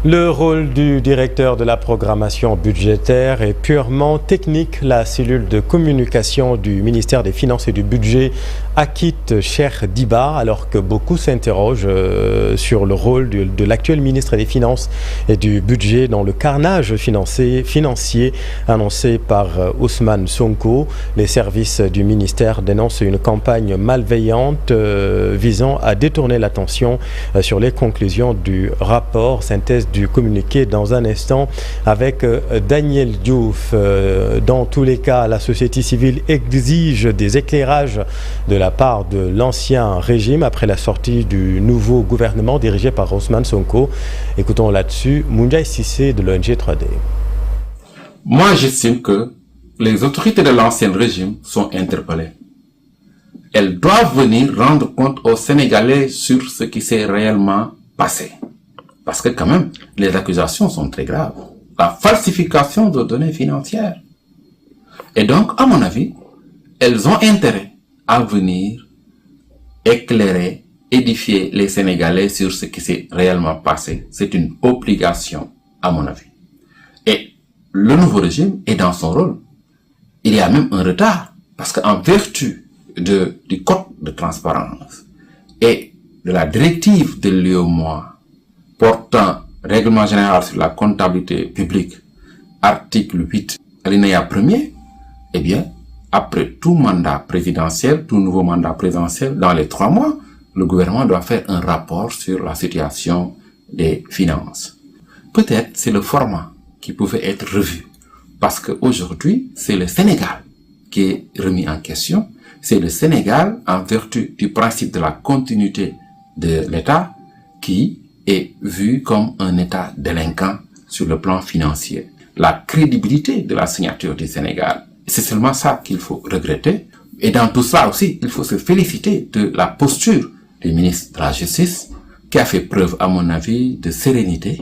Le rôle du directeur de la programmation budgétaire est purement technique. La cellule de communication du ministère des Finances et du Budget acquitte Cheikh Diba, alors que beaucoup s'interrogent sur le rôle de l'actuel ministre des Finances et du Budget dans le carnage financier annoncé par Ousmane Sonko. Les services du ministère dénoncent une campagne malveillante visant à détourner l'attention sur les conclusions du rapport synthèse du communiqué dans un instant avec Daniel Diouf. Dans tous les cas, la société civile exige des éclairages de la part de l'ancien régime après la sortie du nouveau gouvernement dirigé par Ousmane Sonko. Écoutons là-dessus Moundiaï Sissé de l'ONG 3D. Moi, j'estime que les autorités de l'ancien régime sont interpellées. Elles doivent venir rendre compte aux Sénégalais sur ce qui s'est réellement passé. Parce que quand même, les accusations sont très graves. La falsification de données financières. Et donc, à mon avis, elles ont intérêt à venir éclairer, édifier les Sénégalais sur ce qui s'est réellement passé. C'est une obligation, à mon avis. Et le nouveau régime est dans son rôle. Il y a même un retard. Parce qu'en vertu du code de transparence et de la directive de l'UEMOA portant règlement général sur la comptabilité publique, article 8, alinéa 1er, eh bien, après tout mandat présidentiel, tout nouveau mandat présidentiel, dans les 3 mois, le gouvernement doit faire un rapport sur la situation des finances. Peut-être c'est le format qui pouvait être revu, parce qu'aujourd'hui, c'est le Sénégal qui est remis en question. C'est le Sénégal, en vertu du principe de la continuité de l'État, qui est vu comme un État délinquant sur le plan financier. La crédibilité de la signature du Sénégal, c'est seulement ça qu'il faut regretter. Et dans tout cela aussi, il faut se féliciter de la posture du ministre de la Justice, qui a fait preuve, à mon avis, de sérénité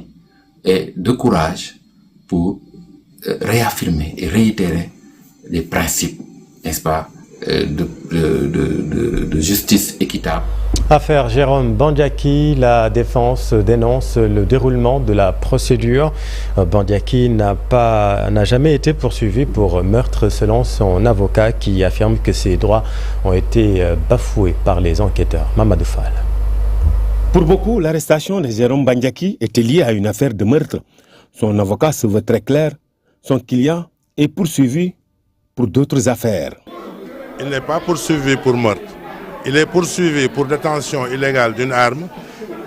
et de courage pour réaffirmer et réitérer les principes, n'est-ce pas, de justice équitable. Affaire Jérôme Bandiaki, la défense dénonce le déroulement de la procédure. Bandiaki n'a jamais été poursuivi pour meurtre selon son avocat qui affirme que ses droits ont été bafoués par les enquêteurs. Mamadou Fall. Pour beaucoup, l'arrestation de Jérôme Bandiaki était liée à une affaire de meurtre. Son avocat se veut très clair. Son client est poursuivi pour d'autres affaires. Il n'est pas poursuivi pour meurtre. Il est poursuivi pour détention illégale d'une arme.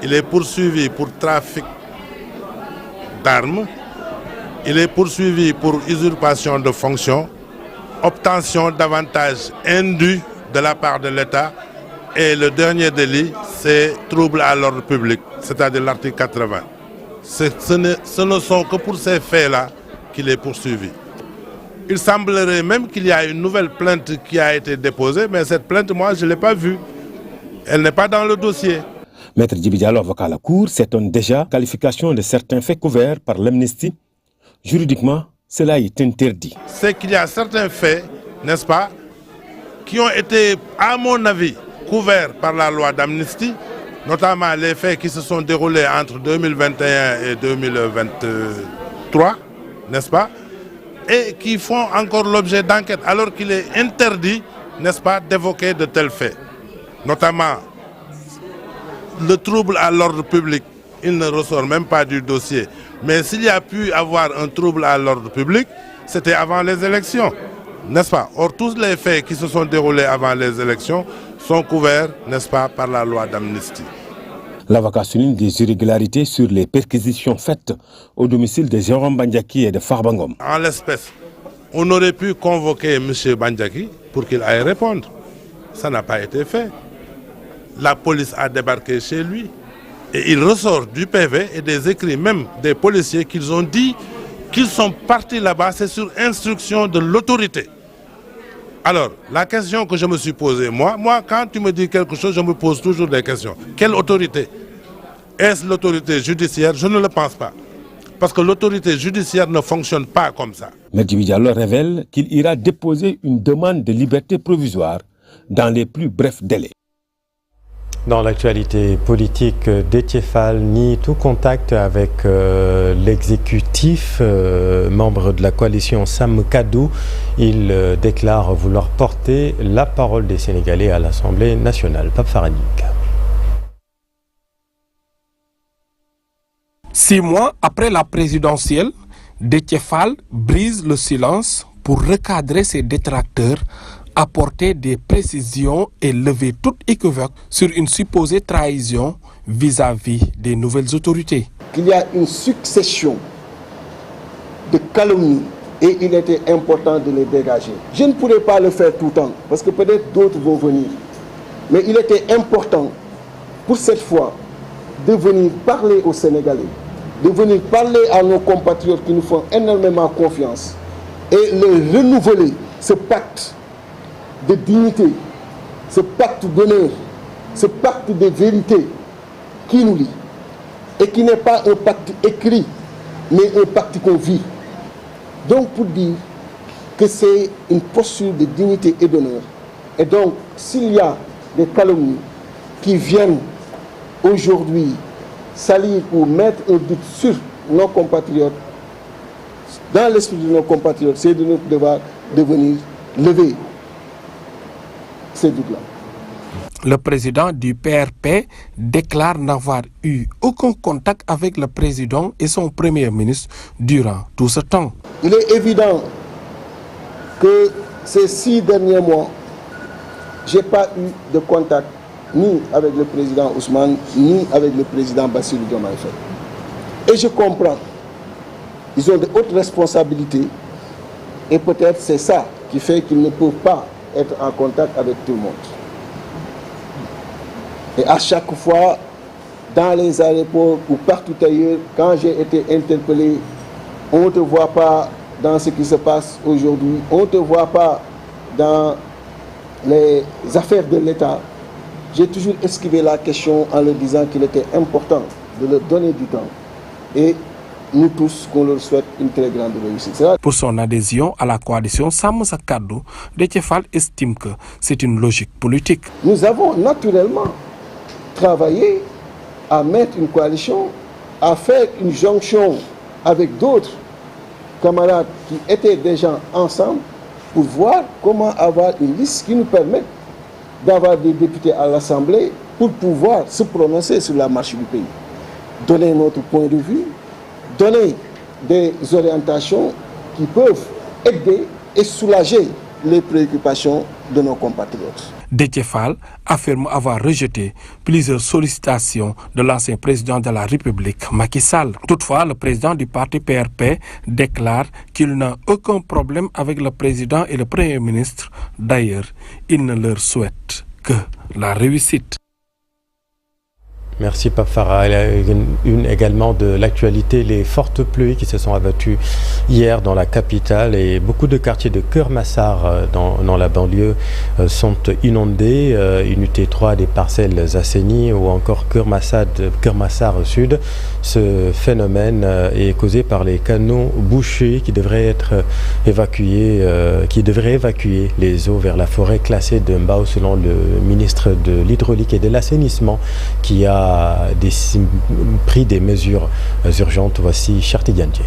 Il est poursuivi pour trafic d'armes. Il est poursuivi pour usurpation de fonction, obtention d'avantages indus de la part de l'État. Et le dernier délit, c'est trouble à l'ordre public, c'est-à-dire l'article 80. Ce ne sont que pour ces faits-là qu'il est poursuivi. Il semblerait même qu'il y a une nouvelle plainte qui a été déposée, mais cette plainte, moi, je ne l'ai pas vue. Elle n'est pas dans le dossier. Maître Djibi Diallo, avocat à la Cour, s'étonne déjà qualification de certains faits couverts par l'amnistie. Juridiquement, cela est interdit. C'est qu'il y a certains faits, n'est-ce pas, qui ont été, à mon avis, couverts par la loi d'amnistie, notamment les faits qui se sont déroulés entre 2021 et 2023, n'est-ce pas, et qui font encore l'objet d'enquête, alors qu'il est interdit, n'est-ce pas, d'évoquer de tels faits. Notamment, le trouble à l'ordre public, il ne ressort même pas du dossier. Mais s'il y a pu avoir un trouble à l'ordre public, c'était avant les élections, n'est-ce pas? Or, tous les faits qui se sont déroulés avant les élections sont couverts, n'est-ce pas, par la loi d'amnistie. L'avocat souligne des irrégularités sur les perquisitions faites au domicile de Jérôme Bandiaki et de Farba Ngom. En l'espèce, on aurait pu convoquer M. Bandiaki pour qu'il aille répondre. Ça n'a pas été fait. La police a débarqué chez lui et il ressort du PV et des écrits même des policiers qu'ils ont dit qu'ils sont partis là-bas, c'est sur instruction de l'autorité. Alors, la question que je me suis posée, moi, quand tu me dis quelque chose, je me pose toujours des questions. Quelle autorité? Est-ce l'autorité judiciaire? Je ne le pense pas. Parce que l'autorité judiciaire ne fonctionne pas comme ça. M. Djibi Diallo révèle qu'il ira déposer une demande de liberté provisoire dans les plus brefs délais. Dans l'actualité politique, Déthié Fall nie tout contact avec l'exécutif, membre de la coalition Sàmm Kàddu. Il déclare vouloir porter la parole des Sénégalais à l'Assemblée nationale. Pape Faranik. 6 mois après la présidentielle, Déthié Fall brise le silence pour recadrer ses détracteurs, apporter des précisions et lever toute équivoque sur une supposée trahison vis-à-vis des nouvelles autorités. Il y a une succession de calomnies et il était important de les dégager. Je ne pourrais pas le faire tout le temps parce que peut-être d'autres vont venir. Mais il était important pour cette fois de venir parler aux Sénégalais, de venir parler à nos compatriotes qui nous font énormément confiance et leur renouveler ce pacte de dignité, ce pacte d'honneur, ce pacte de vérité qui nous lie et qui n'est pas un pacte écrit, mais un pacte qu'on vit. Donc pour dire que c'est une posture de dignité et d'honneur. Et donc s'il y a des calomnies qui viennent aujourd'hui salir ou mettre un doute sur nos compatriotes, dans l'esprit de nos compatriotes, c'est de notre devoir de venir lever ces doutes-là. Le président du PRP déclare n'avoir eu aucun contact avec le président et son premier ministre durant tout ce temps. Il est évident que ces 6 derniers mois, je n'ai pas eu de contact ni avec le président Ousmane, ni avec le président Bassirou Diomaye Faye. Et je comprends. Ils ont de hautes responsabilités et peut-être c'est ça qui fait qu'ils ne peuvent pas être en contact avec tout le monde. Et à chaque fois, dans les aéroports ou partout ailleurs, quand j'ai été interpellé, on ne te voit pas dans ce qui se passe aujourd'hui, on ne te voit pas dans les affaires de l'État. J'ai toujours esquivé la question en leur disant qu'il était important de leur donner du temps. Et nous tous, qu'on leur souhaite une très grande réussite. Pour son adhésion à la coalition Sàmm Sa Kàddu, Déthié Fall estime que c'est une logique politique. Nous avons naturellement travaillé à mettre une coalition, à faire une jonction avec d'autres camarades qui étaient déjà ensemble pour voir comment avoir une liste qui nous permette d'avoir des députés à l'Assemblée pour pouvoir se prononcer sur la marche du pays. Donner notre point de vue, donner des orientations qui peuvent aider et soulager les préoccupations de nos compatriotes. Déthié Fall affirme avoir rejeté plusieurs sollicitations de l'ancien président de la République, Macky Sall. Toutefois, le président du parti PRP déclare qu'il n'a aucun problème avec le président et le premier ministre. D'ailleurs, il ne leur souhaite que la réussite. Merci Pape Farah. Une également de l'actualité, les fortes pluies qui se sont abattues hier dans la capitale et beaucoup de quartiers de Keur Massar dans la banlieue sont inondés. Unité 3 des parcelles assainies ou encore Keur Massar Sud. Ce phénomène est causé par les canaux bouchés qui devraient être évacués, les eaux vers la forêt classée de Mbao selon le ministre de l'Hydraulique et de l'Assainissement qui a pris des mesures urgentes. Voici Chartidiane Dieye.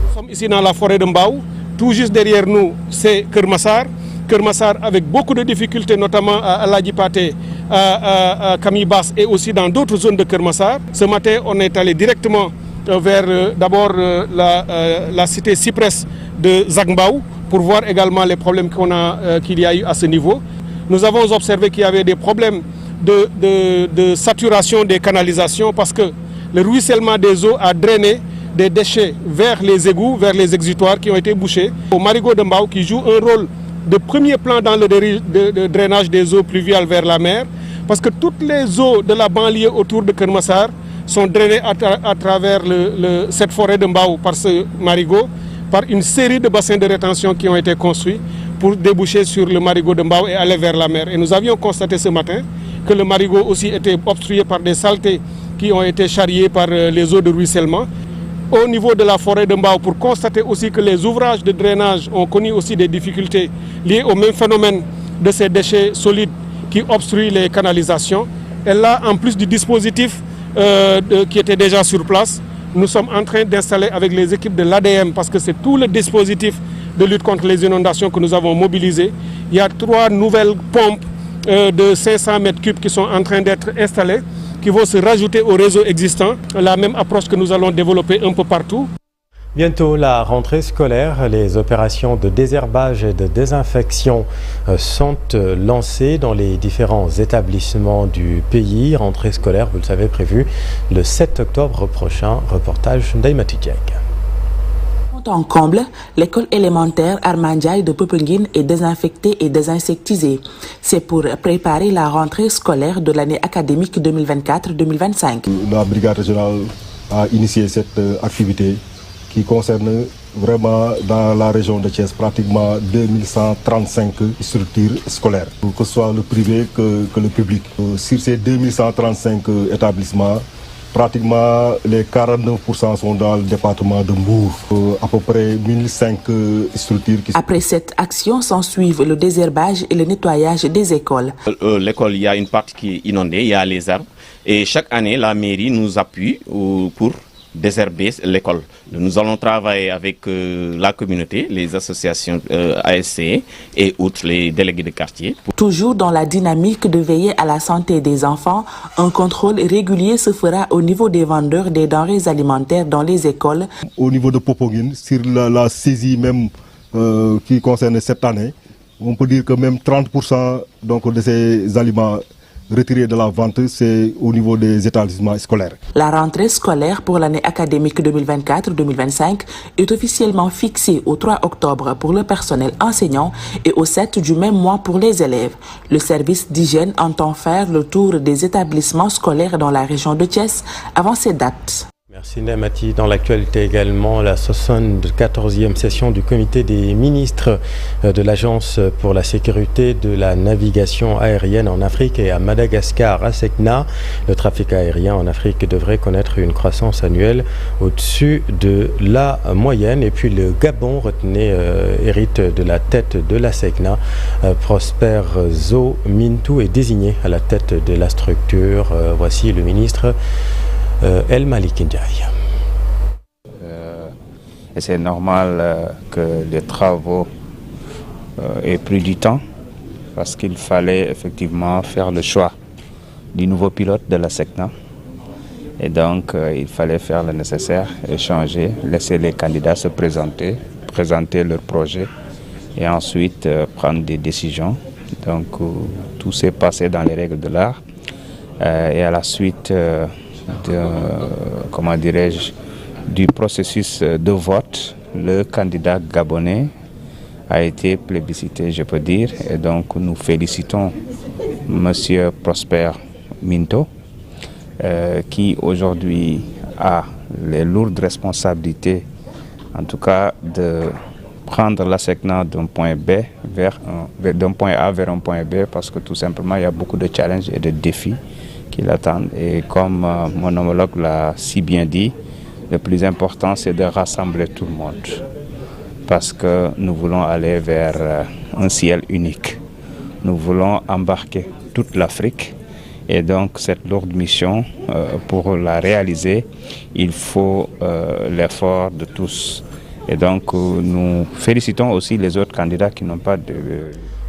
Nous sommes ici dans la forêt de Mbao. Tout juste derrière nous, c'est Keur Massar. Keur Massar avec beaucoup de difficultés, notamment à Aladji Paté, à Camille Basse et aussi dans d'autres zones de Keur Massar. Ce matin, on est allé directement vers d'abord la cité Cyprès de Zac Mbao pour voir également les problèmes qu'il y a eu à ce niveau. Nous avons observé qu'il y avait des problèmes de saturation des canalisations parce que le ruissellement des eaux a drainé des déchets vers les égouts, vers les exutoires qui ont été bouchés. Au marigot de Mbao qui joue un rôle de premier plan dans le drainage des eaux pluviales vers la mer parce que toutes les eaux de la banlieue autour de Keur Massar sont drainées à travers cette forêt de Mbao par ce marigot, par une série de bassins de rétention qui ont été construits pour déboucher sur le marigot de Mbao et aller vers la mer. Et nous avions constaté ce matin que le marigot aussi était obstrué par des saletés qui ont été charriées par les eaux de ruissellement. Au niveau de la forêt de Mbao, pour constater aussi que les ouvrages de drainage ont connu aussi des difficultés liées au même phénomène de ces déchets solides qui obstruent les canalisations. Et là, en plus du dispositif qui était déjà sur place, nous sommes en train d'installer avec les équipes de l'ADM, parce que c'est tout le dispositif de lutte contre les inondations que nous avons mobilisé. Il y a 3 nouvelles pompes de 500 mètres cubes qui sont en train d'être installées, qui vont se rajouter au réseau existant. La même approche que nous allons développer un peu partout. Bientôt la rentrée scolaire, les opérations de désherbage et de désinfection sont lancées dans les différents établissements du pays. Rentrée scolaire, vous le savez, prévue le 7 octobre prochain. Reportage d'Aïmati Dieng. En comble, l'école élémentaire Armandiaï de Popenguine est désinfectée et désinsectisée. C'est pour préparer la rentrée scolaire de l'année académique 2024-2025. La brigade régionale a initié cette activité qui concerne vraiment dans la région de Thiès pratiquement 2135 structures scolaires, que ce soit le privé que le public. Sur ces 2135 établissements, pratiquement les 49% sont dans le département de Mbour, à peu près 1005 structures. Après cette action, s'ensuivent le désherbage et le nettoyage des écoles. L'école, il y a une partie qui est inondée, il y a les arbres. Et chaque année, la mairie nous appuie pour désherber l'école. Nous allons travailler avec la communauté, les associations ASC et outre les délégués de quartier. Toujours dans la dynamique de veiller à la santé des enfants, un contrôle régulier se fera au niveau des vendeurs des denrées alimentaires dans les écoles. Au niveau de Popenguine, sur la saisie même qui concerne cette année, on peut dire que même 30% donc, de ces aliments retiré de la vente, c'est au niveau des établissements scolaires. La rentrée scolaire pour l'année académique 2024-2025 est officiellement fixée au 3 octobre pour le personnel enseignant et au 7 du même mois pour les élèves. Le service d'hygiène entend faire le tour des établissements scolaires dans la région de Thiès avant ces dates. Merci Naimati. Dans l'actualité également, la 74e session du comité des ministres de l'Agence pour la sécurité de la navigation aérienne en Afrique et à Madagascar, ASECNA. Le trafic aérien en Afrique devrait connaître une croissance annuelle au-dessus de la moyenne. Et puis le Gabon, retenez, hérite de la tête de l'ASECNA. Prosper Zo Mintou est désigné à la tête de la structure. Voici le ministre El Malik Ndiaye. Et c'est normal que les travaux aient pris du temps parce qu'il fallait effectivement faire le choix du nouveau pilote de la SECNA. Et donc il fallait faire le nécessaire, échanger, laisser les candidats se présenter leur projet et ensuite prendre des décisions. Donc tout s'est passé dans les règles de l'art et à la suite du processus de vote, le candidat gabonais a été plébiscité, je peux dire, et donc nous félicitons M. Prosper Mintou, qui aujourd'hui a les lourdes responsabilités, en tout cas de prendre la SECNA d'un point A vers un point B, parce que tout simplement il y a beaucoup de challenges et de défis qui l'attendent. Et comme mon homologue l'a si bien dit, le plus important c'est de rassembler tout le monde parce que nous voulons aller vers un ciel unique. Nous voulons embarquer toute l'Afrique et donc cette lourde mission, pour la réaliser, il faut l'effort de tous. Et donc nous félicitons aussi les autres candidats qui n'ont pas de...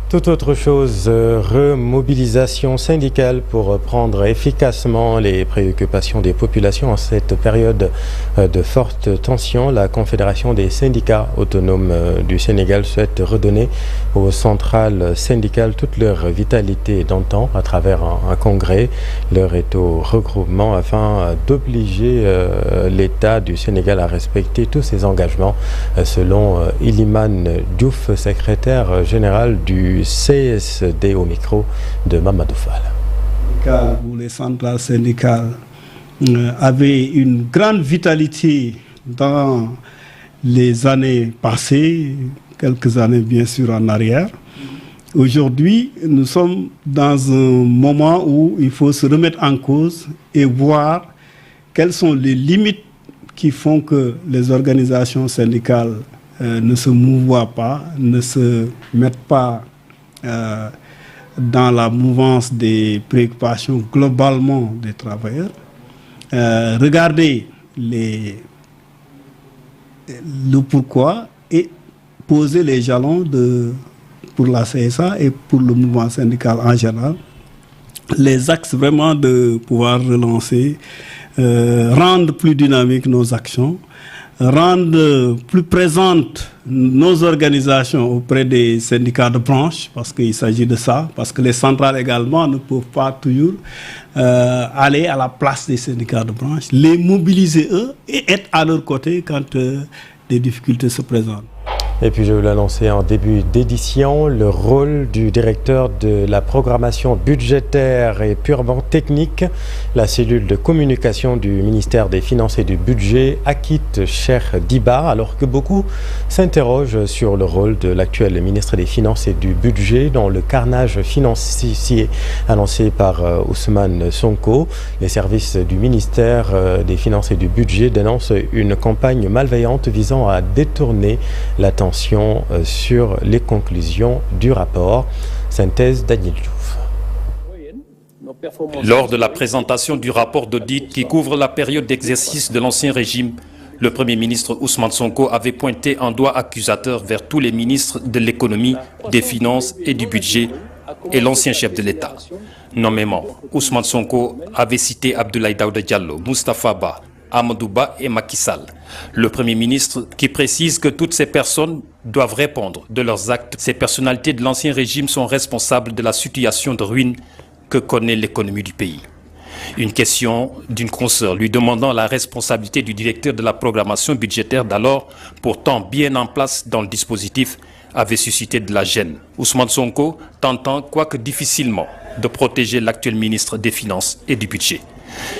Toute autre chose, remobilisation syndicale pour prendre efficacement les préoccupations des populations en cette période de forte tension. La Confédération des syndicats autonomes du Sénégal souhaite redonner aux centrales syndicales toute leur vitalité d'antan à travers un congrès. L'heure est au regroupement afin d'obliger l'État du Sénégal à respecter tous ses engagements, selon Iliman Diouf, secrétaire général du CSD, au micro de Mamadou Fall. Où les centrales syndicales avaient une grande vitalité dans les années passées, quelques années bien sûr en arrière. Aujourd'hui, nous sommes dans un moment où il faut se remettre en cause et voir quelles sont les limites qui font que les organisations syndicales ne se mouvoient pas, ne se mettent pas dans la mouvance des préoccupations globalement des travailleurs, regarder le pourquoi et poser les jalons pour la CSA et pour le mouvement syndical en général, les axes vraiment de pouvoir relancer, rendre plus dynamiques nos actions, rendre plus présentes nos organisations auprès des syndicats de branche, parce qu'il s'agit de ça, parce que les centrales également ne peuvent pas toujours aller à la place des syndicats de branche, les mobiliser eux et être à leur côté quand des difficultés se présentent. Et puis je vous l'annonçais en début d'édition, le rôle du directeur de la programmation budgétaire est purement technique. La cellule de communication du ministère des Finances et du Budget acquitte Cheikh Diba, alors que beaucoup s'interrogent sur le rôle de l'actuel ministre des Finances et du Budget dans le carnage financier annoncé par Ousmane Sonko. Les services du ministère des Finances et du Budget dénoncent une campagne malveillante visant à détourner l'attention sur les conclusions du rapport. Synthèse Daniel Diouf. Lors de la présentation du rapport d'audit qui couvre la période d'exercice de l'ancien régime, le Premier ministre Ousmane Sonko avait pointé un doigt accusateur vers tous les ministres de l'économie, des finances et du budget et l'ancien chef de l'État. Nommément, Ousmane Sonko avait cité Abdoulaye Daouda Diallo, Moustapha Ba, Amadou Ba et Macky Sall. Le Premier ministre qui précise que toutes ces personnes doivent répondre de leurs actes. Ces personnalités de l'ancien régime sont responsables de la situation de ruine que connaît l'économie du pays. Une question d'une consoeur lui demandant la responsabilité du directeur de la programmation budgétaire d'alors, pourtant bien en place dans le dispositif, avait suscité de la gêne. Ousmane Sonko tentant, quoique difficilement, de protéger l'actuel ministre des Finances et du Budget.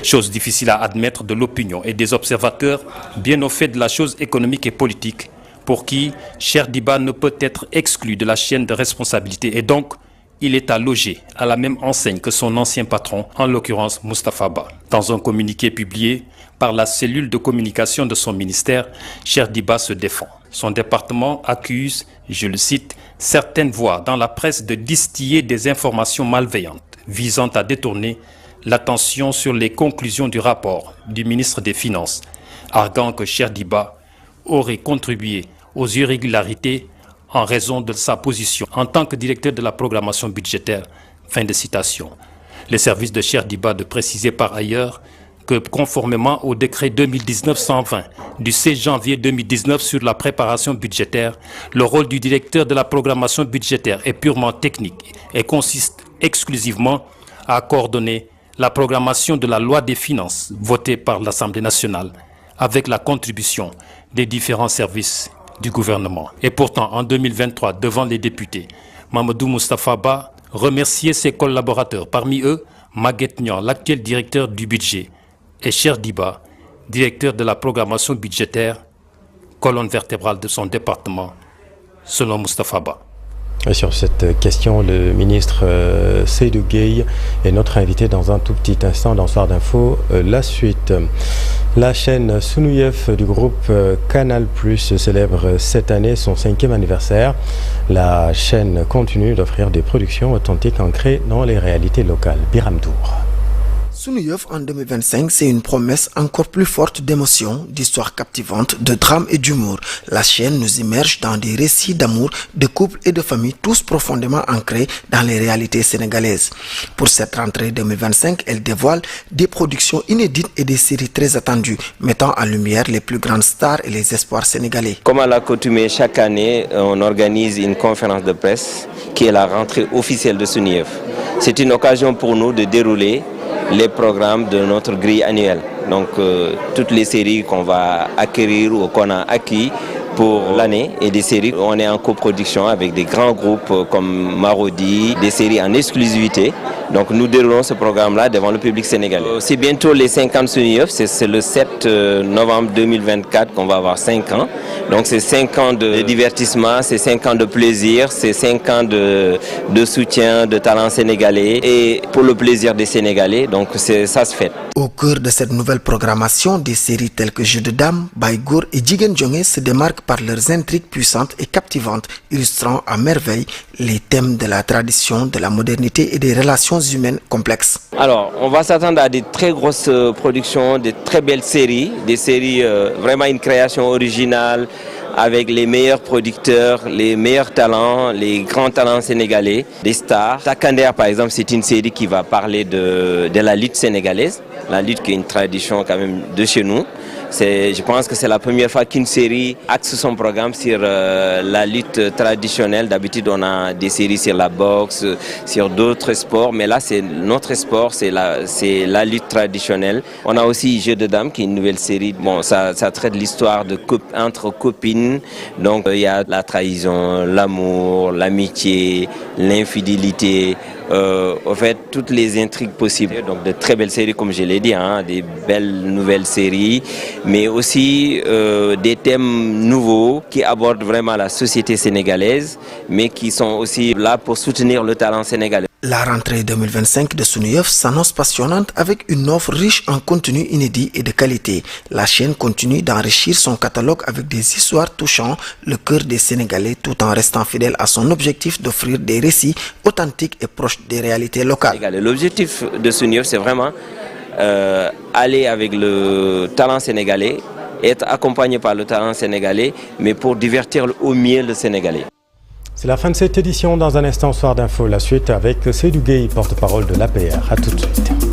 Chose difficile à admettre de l'opinion et des observateurs bien au fait de la chose économique et politique, pour qui Cheikh Diba ne peut être exclu de la chaîne de responsabilité et donc il est à loger à la même enseigne que son ancien patron, en l'occurrence Moustapha Ba. Dans un communiqué publié par la cellule de communication de son ministère, Cheikh Diba se défend. Son département accuse, je le cite, certaines voix dans la presse de distiller des informations malveillantes visant à détourner l'attention sur les conclusions du rapport du ministre des Finances, arguant que Cheikh Diba aurait contribué aux irrégularités en raison de sa position en tant que directeur de la programmation budgétaire. Fin de citation. Les services de Cheikh Diba de préciser par ailleurs que conformément au décret 2019-120 du 16 janvier 2019 sur la préparation budgétaire, le rôle du directeur de la programmation budgétaire est purement technique et consiste exclusivement à coordonner la programmation de la loi des finances votée par l'Assemblée nationale avec la contribution des différents services du gouvernement. Et pourtant, en 2023, devant les députés, Mamadou Moustapha Ba remerciait ses collaborateurs, parmi eux Maguette Niang, l'actuel directeur du budget, et Cheikh Diba, directeur de la programmation budgétaire, colonne vertébrale de son département, selon Moustapha Ba. Et sur cette question, le ministre Seydou Gueye est notre invité dans un tout petit instant dans Soir d'Info. La suite. La chaîne Sunuyef du groupe Canal+ célèbre cette année son 5e anniversaire. La chaîne continue d'offrir des productions authentiques ancrées dans les réalités locales. Biram Tour. Sunuyef en 2025, c'est une promesse encore plus forte d'émotions, d'histoires captivantes, de drames et d'humour. La chaîne nous immerge dans des récits d'amour, de couples et de familles, tous profondément ancrés dans les réalités sénégalaises. Pour cette rentrée 2025, elle dévoile des productions inédites et des séries très attendues, mettant en lumière les plus grandes stars et les espoirs sénégalais. Comme à l'accoutumée, chaque année, on organise une conférence de presse qui est la rentrée officielle de Sunuyef. C'est une occasion pour nous de dérouler les programmes de notre grille annuelle. Donc toutes les séries qu'on va acquérir ou qu'on a acquis pour l'année et des séries, on est en coproduction avec des grands groupes comme Marodi, des séries en exclusivité Donc nous déroulons ce programme-là devant le public sénégalais. C'est bientôt les 5 ans de Sunuyef, c'est le 7 novembre 2024 qu'on va avoir 5 ans. Donc c'est 5 ans de divertissement, c'est 5 ans de plaisir, c'est 5 ans de soutien, de talent sénégalais et pour le plaisir des Sénégalais, donc ça se fait. Au cœur de cette nouvelle programmation, des séries telles que Jeux de dames, Baïgour et Jigen Djongé se démarquent par leurs intrigues puissantes et captivantes, illustrant à merveille les thèmes de la tradition, de la modernité et des relations humaines complexes. Alors, on va s'attendre à des très grosses productions, des très belles séries, des séries vraiment une création originale, avec les meilleurs producteurs, les meilleurs talents, les grands talents sénégalais, des stars. Takandère, par exemple, c'est une série qui va parler de la lutte sénégalaise, la lutte qui est une tradition quand même de chez nous. Je pense que c'est la première fois qu'une série axe son programme sur la lutte traditionnelle. D'habitude, on a des séries sur la boxe, sur d'autres sports, mais là, c'est notre sport, c'est la lutte traditionnelle. On a aussi Jeux de dames, qui est une nouvelle série. Bon, ça traite l'histoire entre copines. Donc, il y a la trahison, l'amour, l'amitié, l'infidélité. En fait, toutes les intrigues possibles. Donc, de très belles séries, comme je l'ai dit, des belles nouvelles séries, mais aussi des thèmes nouveaux qui abordent vraiment la société sénégalaise, mais qui sont aussi là pour soutenir le talent sénégalais. La rentrée 2025 de Sunuyef s'annonce passionnante avec une offre riche en contenu inédit et de qualité. La chaîne continue d'enrichir son catalogue avec des histoires touchant le cœur des Sénégalais tout en restant fidèle à son objectif d'offrir des récits authentiques et proches des réalités locales. L'objectif de Sunuyef, c'est vraiment aller avec le talent sénégalais, être accompagné par le talent sénégalais, mais pour divertir au mieux le Sénégalais. C'est la fin de cette édition. Dans un instant, Soir d'info, la suite avec Seydou Gueye, porte-parole de l'APR. A tout de suite.